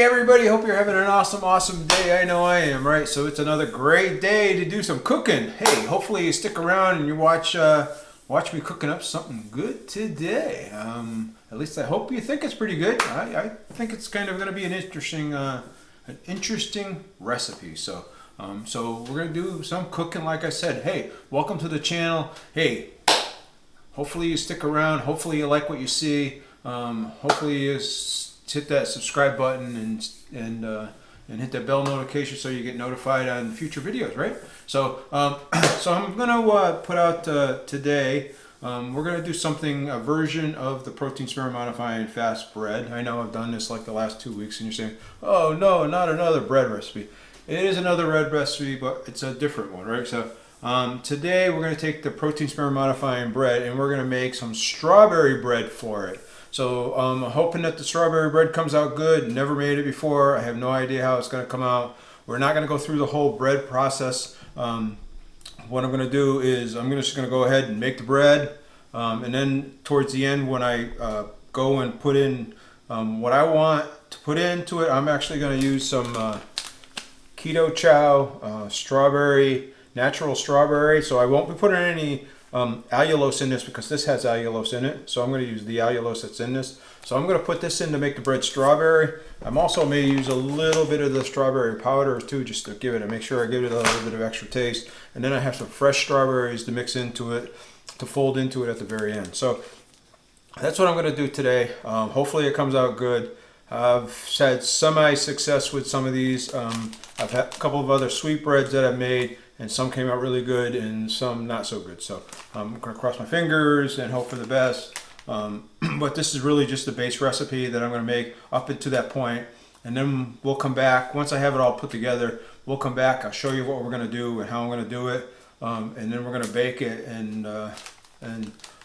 everybody, hope you're having an awesome day. I know I am, right? So it's another great day to do some cooking. Hey, hopefully you stick around and you watch me cooking up something good today. At least I hope you think it's pretty good. I think it's kind of going to be an interesting recipe. So we're going to do some cooking, like I said. Hey, welcome to the channel. Hey, hopefully you stick around. Hopefully you like what you see. Hopefully you hit that subscribe button and hit that bell notification so you get notified on future videos, right? So I'm gonna put out today. We're gonna do a version of the protein smear modifying fast bread. I know I've done this like the last 2 weeks, and you're saying, "Oh no, not another bread recipe." It is another bread recipe, but it's a different one, right? So today we're gonna take the protein smear modifying bread and we're gonna make some strawberry bread for it. So I'm hoping that the strawberry bread comes out good. Never made it before. I have no idea how it's going to come out. We're not going to go through the whole bread process. What I'm going to do is I'm just going to go ahead and make the bread. And then towards the end, when I go and put in what I want to put into it, I'm actually going to use some Keto Chow strawberry, natural strawberry. So I won't be putting any allulose in this because this has allulose in it, so I'm going to use the allulose that's in this. So I'm going to put this in to make the bread strawberry. I'm also may use a little bit of the strawberry powder too, just to make sure I give it a little bit of extra taste. And then I have some fresh strawberries to mix into it, to fold into it at the very end. So that's what I'm going to do today. Hopefully it comes out good. I've had semi-success with some of these. I've had a couple of other sweetbreads that I've made, and some came out really good and some not so good. So I'm going to cross my fingers and hope for the best. But this is really just the base recipe that I'm going to make up to that point. And then we'll come back. Once I have it all put together, we'll come back. I'll show you what we're going to do and how I'm going to do it. And then we're going to bake it and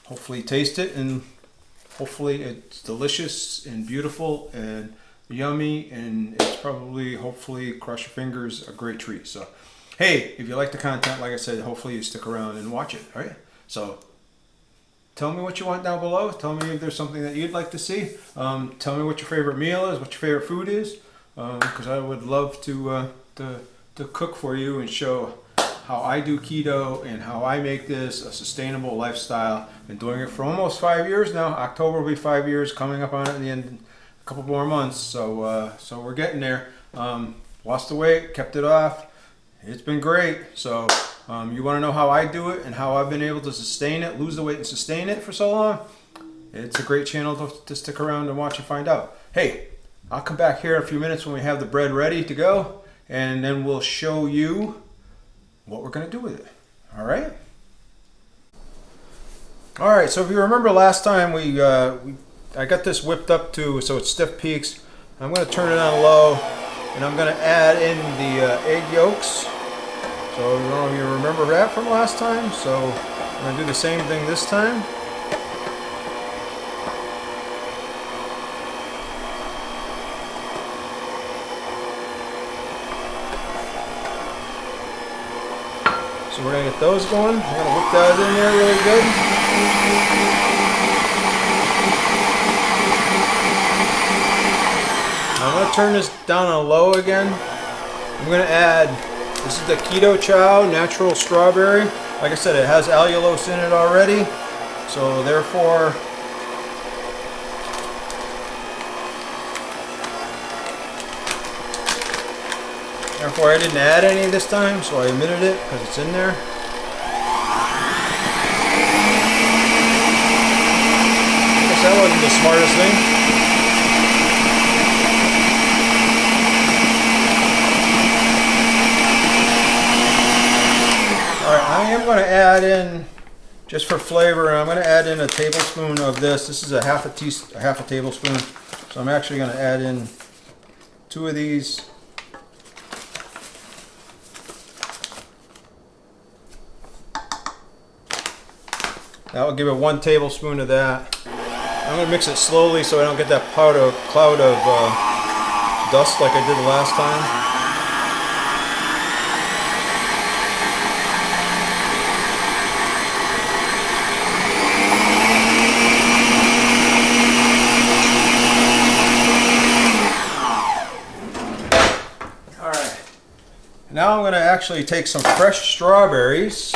hopefully taste it. And hopefully it's delicious and beautiful and yummy. And it's probably, hopefully, cross your fingers, a great treat. So hey, if you like the content, like I said, hopefully you stick around and watch it, all right? So tell me what you want down below. Tell me if there's something that you'd like to see. Tell me what your favorite meal is, what your favorite food is, because I would love to cook for you and show how I do keto and how I make this a sustainable lifestyle. Been doing it for almost 5 years now. October will be 5 years, coming up on it in the end, a couple more months. So we're getting there. Lost the weight, kept it off. It's been great. So you want to know how I do it and how I've been able to sustain it, lose the weight and sustain it for so long? It's a great channel to stick around and watch and find out. Hey, I'll come back here in a few minutes when we have the bread ready to go, and then we'll show you what we're going to do with it. All right? All right, so if you remember last time, I got this whipped up so it's stiff peaks. I'm going to turn it on low, and I'm going to add in the egg yolks. So I don't know if you remember that from last time. So I'm going to do the same thing this time. So we're going to get those going. I'm going to whip that in there really good. I'm going to turn this down on low again. I'm going to add, this is the Keto Chow natural strawberry. Like I said, it has allulose in it already. So therefore, I didn't add any this time, so I omitted it because it's in there. I guess that wasn't the smartest thing. I am going to add in, just for flavor, I'm going to add in a tablespoon of this. This is a half a tablespoon. So I'm actually going to add in 2 of these. That will give it 1 tablespoon of that. I'm going to mix it slowly so I don't get that cloud of dust like I did the last time. Now I'm going to actually take some fresh strawberries.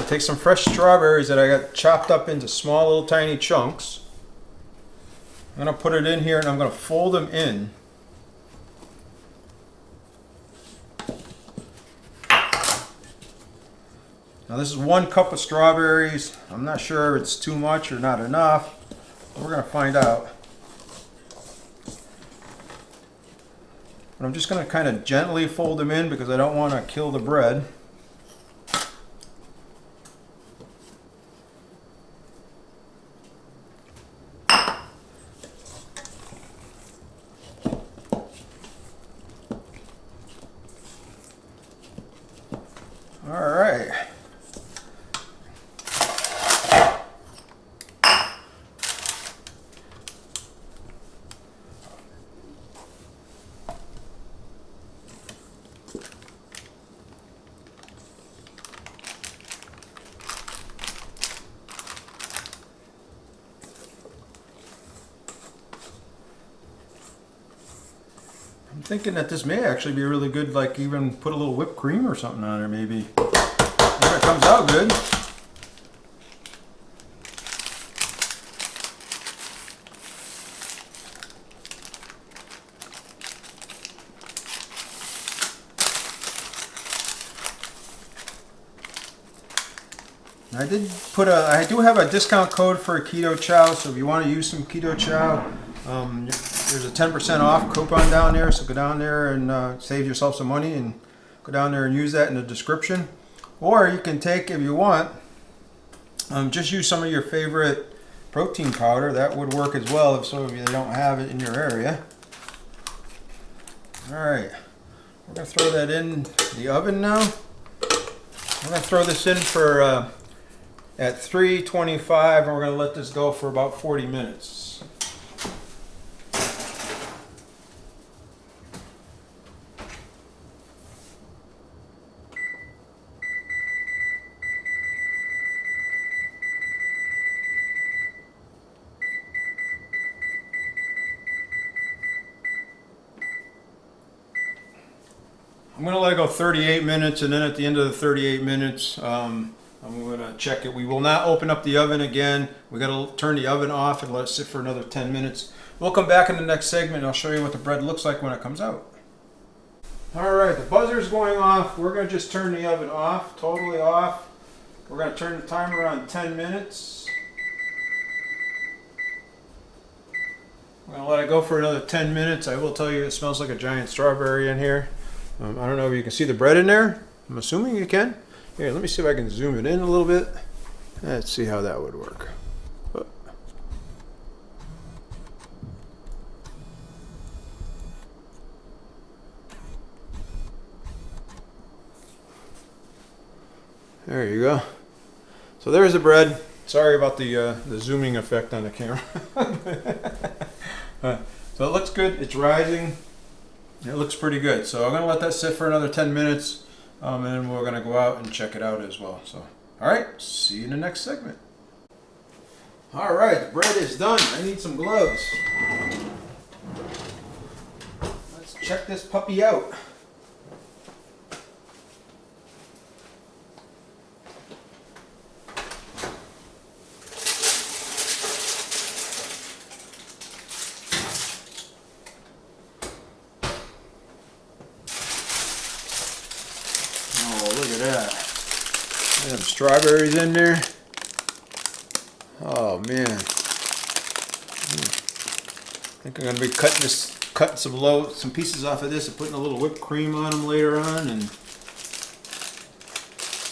Take some fresh strawberries that I got chopped up into small little tiny chunks. I'm going to put it in here and I'm going to fold them in. Now this is 1 cup of strawberries. I'm not sure if it's too much or not enough. We're going to find out. But I'm just going to kind of gently fold them in because I don't want to kill the bread. All right. I'm thinking that this may actually be really good, like even put a little whipped cream or something on there maybe. If it comes out good. I do have a discount code for Keto Chow, so if you want to use some Keto Chow, there's a 10% off coupon down there, so go down there and save yourself some money and go down there and use that in the description. Or you can take, if you want, just use some of your favorite protein powder. That would work as well if some of you don't have it in your area. Alright, we're going to throw that in the oven now. We're going to throw this in for at 325 and we're going to let this go for about 40 minutes. I'm going to let it go 38 minutes, and then at the end of the 38 minutes, I'm going to check it. We will not open up the oven again. We got to turn the oven off and let it sit for another 10 minutes. We'll come back in the next segment and I'll show you what the bread looks like when it comes out. All right, the buzzer's going off. We're going to just turn the oven off, totally off. We're going to turn the timer on 10 minutes. We're going to let it go for another 10 minutes. I will tell you, it smells like a giant strawberry in here. I don't know if you can see the bread in there. I'm assuming you can. Here, let me see if I can zoom it in a little bit. Let's see how that would work. There you go. So there's the bread. Sorry about the zooming effect on the camera. So it looks good. It's rising. It looks pretty good. So I'm going to let that sit for another 10 minutes and then we're going to go out and check it out as well. So, all right, see you in the next segment. All right, the bread is done. I need some gloves. Let's check this puppy out. Some strawberries in there. Oh man. I think I'm going to be cutting some pieces off of this and putting a little whipped cream on them later on, and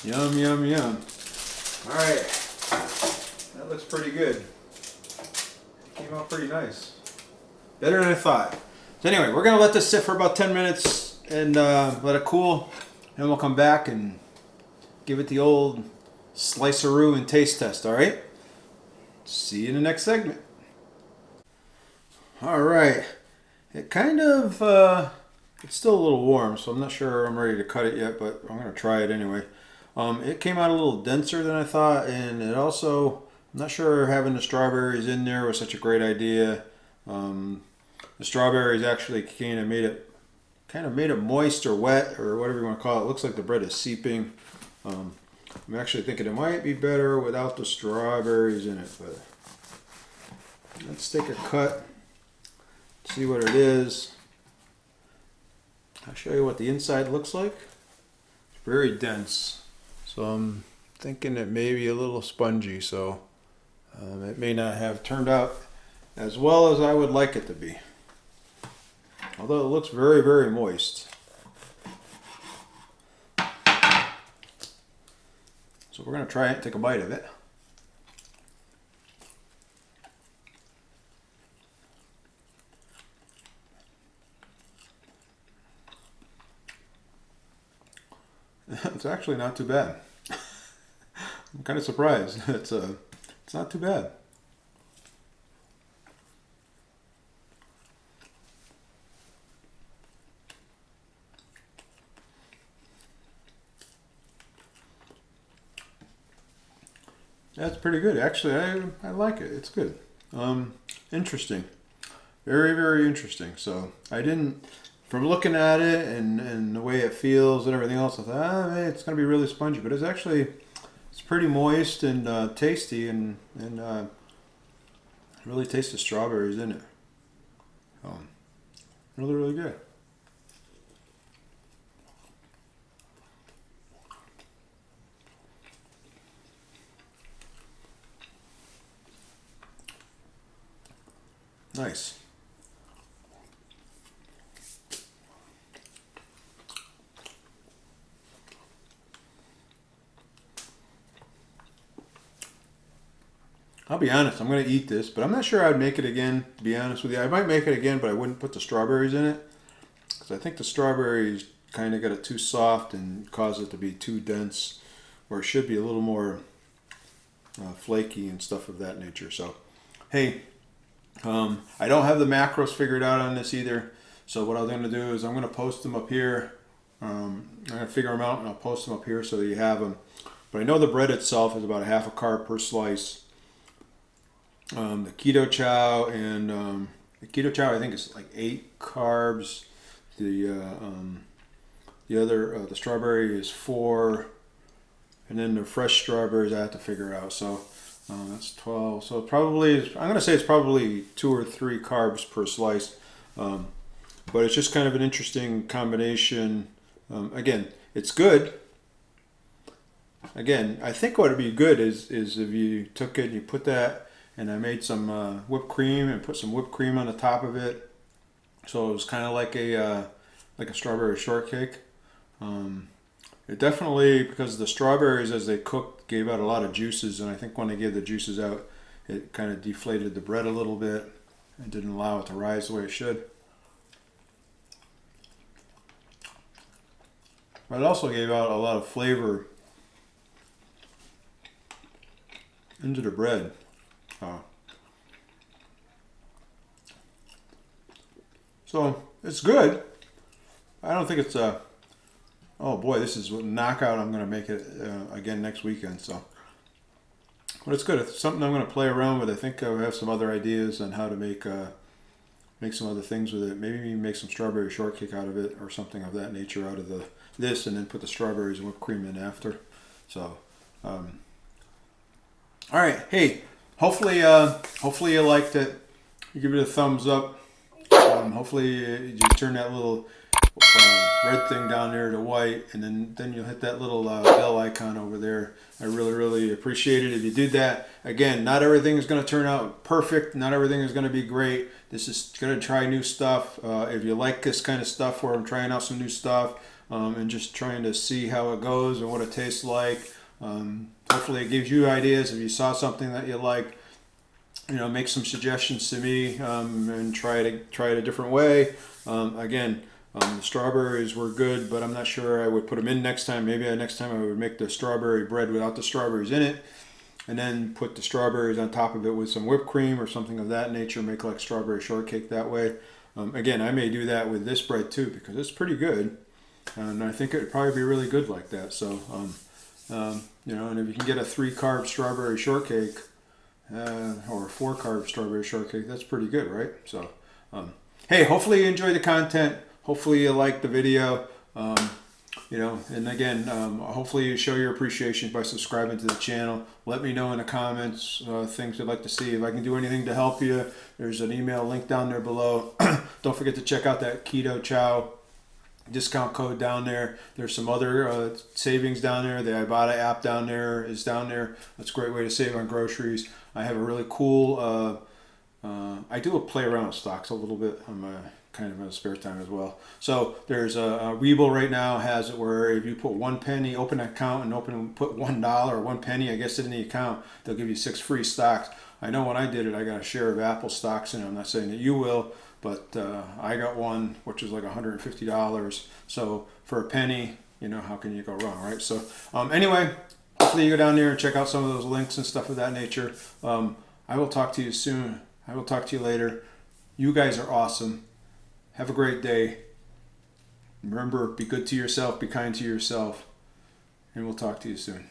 yum yum yum. Alright. That looks pretty good. It came out pretty nice. Better than I thought. So anyway, we're going to let this sit for about 10 minutes and let it cool, and we'll come back and give it the old sliceroo and taste test, all right? See you in the next segment. All right. It kind of, it's still a little warm, so I'm not sure I'm ready to cut it yet, but I'm going to try it anyway. It came out a little denser than I thought, and it also, I'm not sure having the strawberries in there was such a great idea. The strawberries actually kind of made it moist or wet or whatever you want to call it. It looks like the bread is seeping. I'm actually thinking it might be better without the strawberries in it, but let's take a cut, see what it is. I'll show you what the inside looks like. It's very dense, so I'm thinking it may be a little spongy, so it may not have turned out as well as I would like it to be. Although it looks very, very moist. So we're going to try it, take a bite of it. It's actually not too bad. I'm kind of surprised. It's not too bad. That's pretty good. Actually, I like it. It's good. Interesting. Very, very interesting. So I didn't, from looking at it and the way it feels and everything else, I thought, man, it's going to be really spongy. But it's pretty moist and tasty, and really taste the strawberries in it. Really, really good. Nice. I'll be honest, I'm going to eat this, but I'm not sure I'd make it again, to be honest with you. I might make it again, but I wouldn't put the strawberries in it, because I think the strawberries kind of got it too soft and caused it to be too dense, where it should be a little more flaky and stuff of that nature. So, hey, I don't have the macros figured out on this either, so what I'm going to do is I'm going to post them up here. I'm going to figure them out, and I'll post them up here so that you have them. But I know the bread itself is about a half a carb per slice. The keto chow I think is like 8 carbs. The strawberry is 4, and then the fresh strawberries I have to figure out. So that's 12. So probably I'm gonna say it's probably 2 or 3 carbs per slice. But it's just kind of an interesting combination. Again, it's good. Again, I think what would be good is if you took it and you put that. And I made some whipped cream and put some whipped cream on the top of it, so it was kind of like a strawberry shortcake. It definitely, because the strawberries as they cooked gave out a lot of juices, and I think when they gave the juices out, it kind of deflated the bread a little bit and didn't allow it to rise the way it should. But it also gave out a lot of flavor into the bread. So it's good. I don't think it's a, oh boy, this is a knockout. I'm going to make it again next weekend. So, but it's good. It's something I'm going to play around with. I think I have some other ideas on how to make some other things with it. Maybe make some strawberry shortcake out of it or something of that nature out of this, and then put the strawberries and whipped cream in after. So, all right. Hey. Hopefully you liked it. You give it a thumbs up. Hopefully you turn that little red thing down there to white, and then you'll hit that little bell icon over there. I really, really appreciate it if you did that. Again, not everything is going to turn out perfect. Not everything is going to be great. This is going to try new stuff. If you like this kind of stuff where I'm trying out some new stuff and just trying to see how it goes and what it tastes like, hopefully it gives you ideas. If you saw something that you like, make some suggestions to me and try it a different way. Again, the strawberries were good, but I'm not sure I would put them in next time. Maybe next time I would make the strawberry bread without the strawberries in it. and then put the strawberries on top of it with some whipped cream or something of that nature, make like strawberry shortcake that way. Again, I may do that with this bread too because it's pretty good, and I think it would probably be really good like that. So, you know, and if you can get a 3-carb strawberry shortcake or a 4-carb strawberry shortcake, that's pretty good, right? So, hey, hopefully you enjoy the content. Hopefully you like the video. You know, and again, hopefully you show your appreciation by subscribing to the channel. Let me know in the comments things you'd like to see. If I can do anything to help you, there's an email link down there below. Don't forget to check out that Keto Chow discount code down there. There's some other savings down there. The Ibotta app down there is down there. That's a great way to save on groceries. I have a really cool, I do play around with stocks a little bit on my kind of in spare time as well. So there's a Webull right now has it where if you put 1 penny, open an account and put $1 or 1 penny, I guess, in the account, they'll give you 6 free stocks. I know when I did it, I got a share of Apple stocks in it. I'm not saying that you will, but I got one which was like $150. So for a penny, you know, how can you go wrong, right? So anyway, hopefully you go down there and check out some of those links and stuff of that nature. I will talk to you soon. I will talk to you later. You guys are awesome. Have a great day. Remember, be good to yourself, be kind to yourself, and we'll talk to you soon.